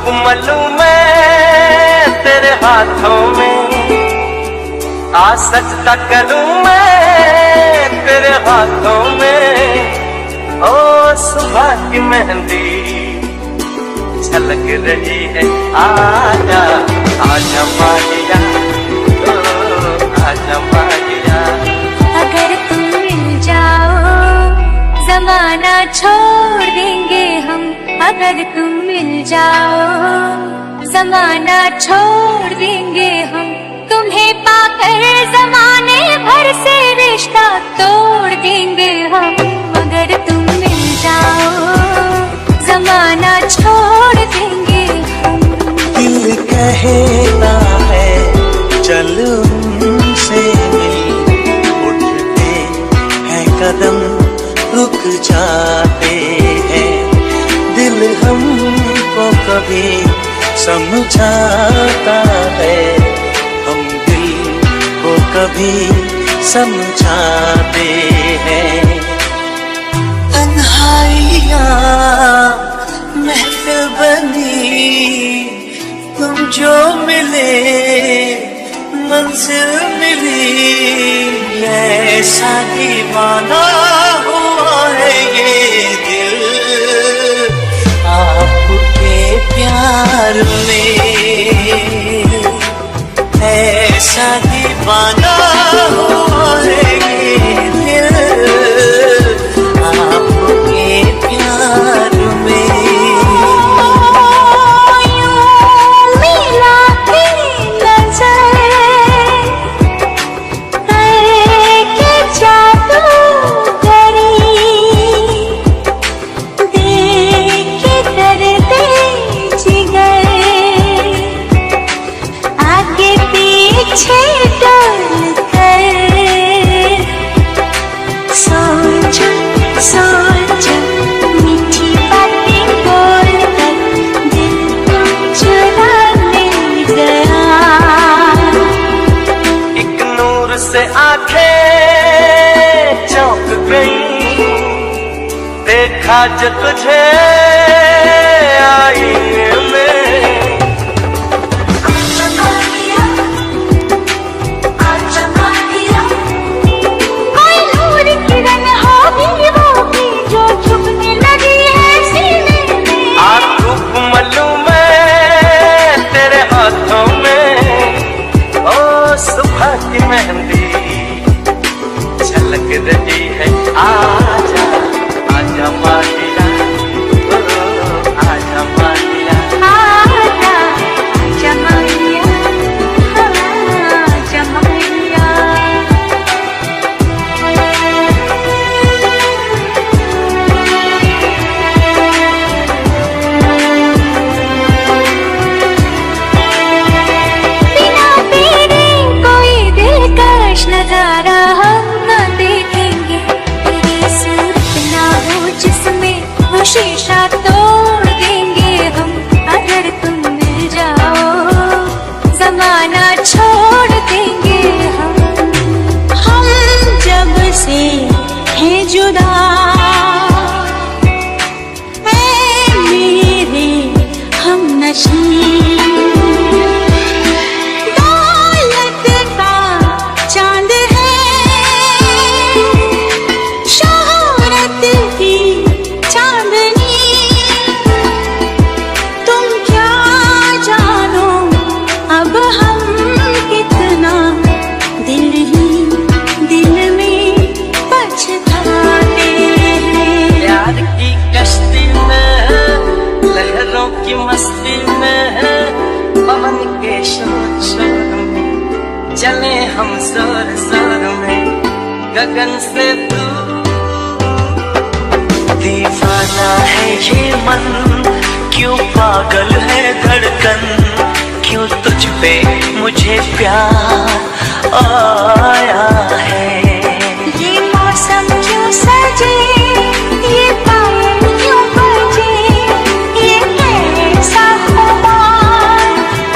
धूप मलूं मैं तेरे हाथों में, आ सजदा करूं मैं तेरे हाथों में। ओ सुबह की मेहंदी झलक रही है, आजा आजा माहिया, ओ आजा माहिया। अगर तुम मिल जाओ जमाना छोड़ देंगे हम, अगर तुम मिल जाओ जमाना छोड़ देंगे हम। तुम्हें पाकर जमाने भर से रिश्ता तोड़ देंगे हम, अगर तुम मिल जाओ जमाना छोड़ देंगे हम। दिल कहता है चल उनसे मिल, उठते हैं कदम रुक जाते हैं। दिल हमको कभी समझाता है, हम दिल को कभी समझाते हैं। तन्हाइयाँ महफिल बनी, तुम जो मिले मंजिल मिली। ऐसा दीवाना हुआ है ये दिल आपके प्यार में, ऐसा दीवाना हुआ है ये दिल आपके प्यार में। से आंखें चौंक गई, देखा जो तुझे आईने में। कोई नूर किरण होगी वो भी जो छुपने लगी है सीने में। आ धूप मलूं मैं तेरे हाथों में, ओ सुबह की मेहंदी झलक रही है, आजा आजा माहिया, ओ आजा माहिया। आजा आजा माहिया, आजा माहिया। बिना तेरे कोई दिलकश नजारा हम न देखेंगे, तेरी सूरत ना हो जिसमें वो शीशा तोड़ देंगे हम, अगर तुम मिल जाओ जमाना छोड़ देंगे हम। हम जब से हैं जुदा ऐ मेरे हम नशीं, की मस्ती में, पवन के शोर शोर में, चले हम जोर जोर में गगन से दूर। दीवाना है ये मन, क्यों पागल है धड़कन, क्यों तुझ पे मुझे प्यार आया है। ये मौसम क्यों सजे, ये पायल क्यों बजे, ये कैसा खुमार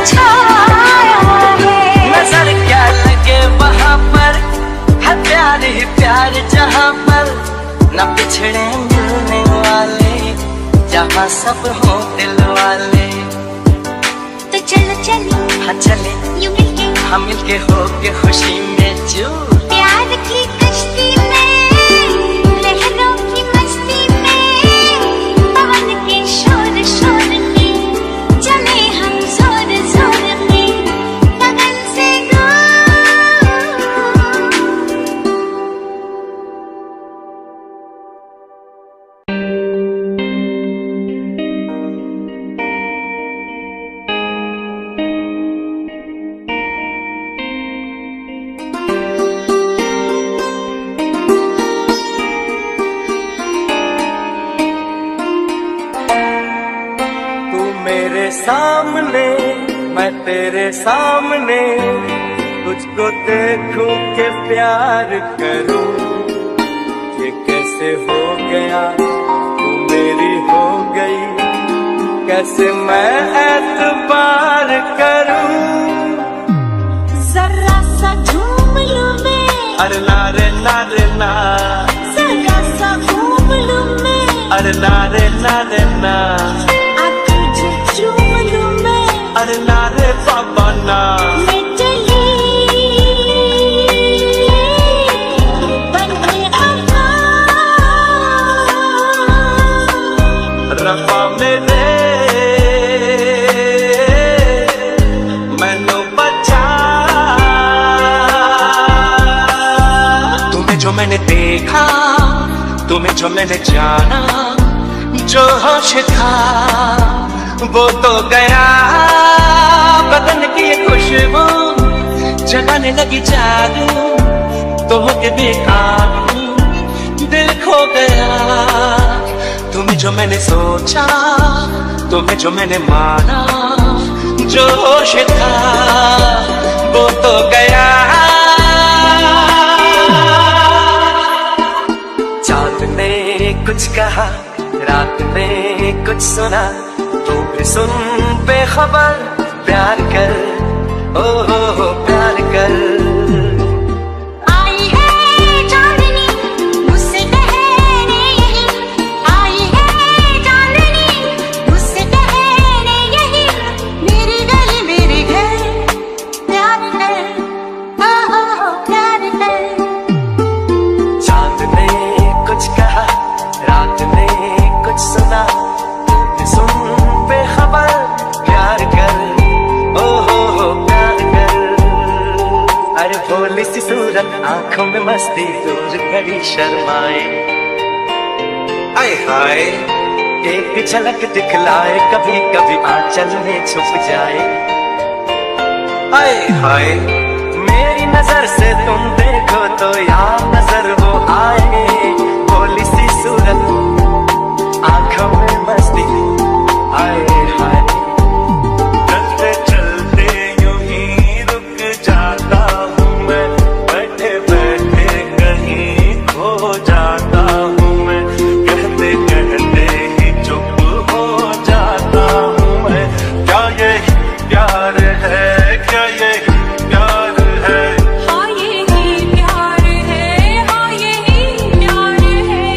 छाया है। नजर क्या लगे वहाँ पर है प्यार ही प्यार, जहाँ पर न बिछड़े मिलने वाले, जहाँ सब हो दिल वाले। के होके खुशी में चूर। प्यार की कश्ती में लहरों की मस्ती में पवन के शोर शोर में चले हम जोर जोर में गगन से दूर। तू मेरे सामने मैं तेरे सामने, तुझको देखूं के प्यार करूं। ये कैसे हो गया तू मेरी हो गई, कैसे मैं एतबार करूं। जरा सा झूम लूं मैं, अरे ना रे ना रे ना, जरा सा घूम लूं मैं, अरे ना रे ना रे ना, आ तुझे चूम लूं मैं, अरे ना रे बाबा ना। मैं चली बने अम्मा। रब्बा मेरे मैनू बचा। तुम्हें जो मैंने देखा, तुम्हें जो मैंने जाना, जो होश था वो तो गया। बदन की ये खुशबू जगाने लगी जादू, तो होके बेकाबू दिल खो गया। तुम्हें जो मैंने सोचा, तुम्हें जो मैंने माना, जो होश था वो तो गया। चांद ने कुछ कहा, रात ने कुछ सुना, तू भी सुन बेखबर। प्यार कर, ओ हो प्यार कर। आई है चांदनी मुझसे कहने यही, आई है चांदनी मुझसे कहने यही, मेरी गली मेरे घर प्यार कर, हो प्यार कर। चांद ने कुछ कहा, रात ने कुछ सुना, तू भी सुन बेखबर। प्यार कर, ओ हो प्यार कर। अरे भोली सी सूरत, आंखों में मस्ती, दूर खड़ी शर्माए। आए हाय, एक झलक दिखलाए, कभी कभी आंचल में छुप जाए। आए हाय, मेरी नजर से तुम देखो तो यार नजर वो आए। भोली सी सूरत, आंखों में मस्ती, आए हाय। चलते चलते यूं ही रुक जाता हूँ मैं, बैठे बैठे कहीं खो जाता हूँ मैं, कहते कहते ही चुप हो जाता हूँ मैं। क्या यही प्यार है, क्या यही प्यार है। हाँ यही प्यार है, हाँ यही प्यार है।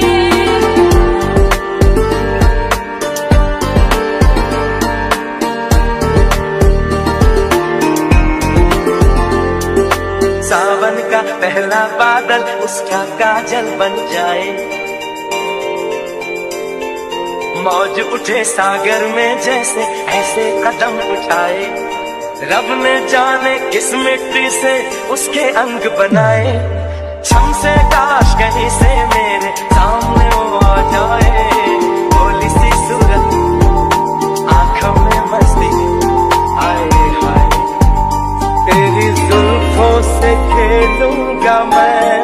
सावन का पहला बादल उसका काजल बन जाए। मौज उठे सागर में जैसे ऐसे कदम उठाए। रब ने जाने किस मिट्टी से उसके अंग बनाए। छम से काश कहीं से मेरे सामने वो आ जाए। भोली सी सूरत, आंखों में मस्ती, आए हाय। तेरी जुल्फों से खेलूंगा मैं,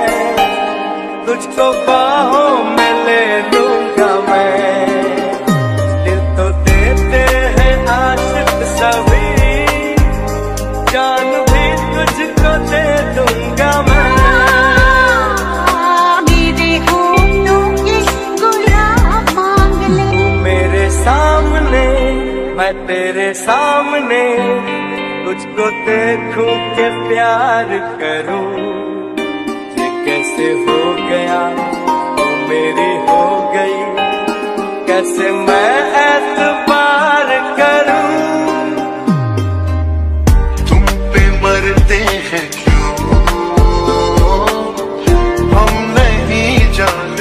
तुझको बाहों में ले लूंगा मैं। दिल तो देते हैं आशिक सभी, जान भी तुझको दे दूंगा मैं। मेरे होठों की गुलाब मांग ले। मेरे सामने, मैं तेरे सामने, तुझको देखूं के प्यार करूं। ये कैसे हो गया तू मेरी हो गई, कैसे मैं एतबार करूं। तुम पे मरते करते हैं क्यों हम नहीं जानते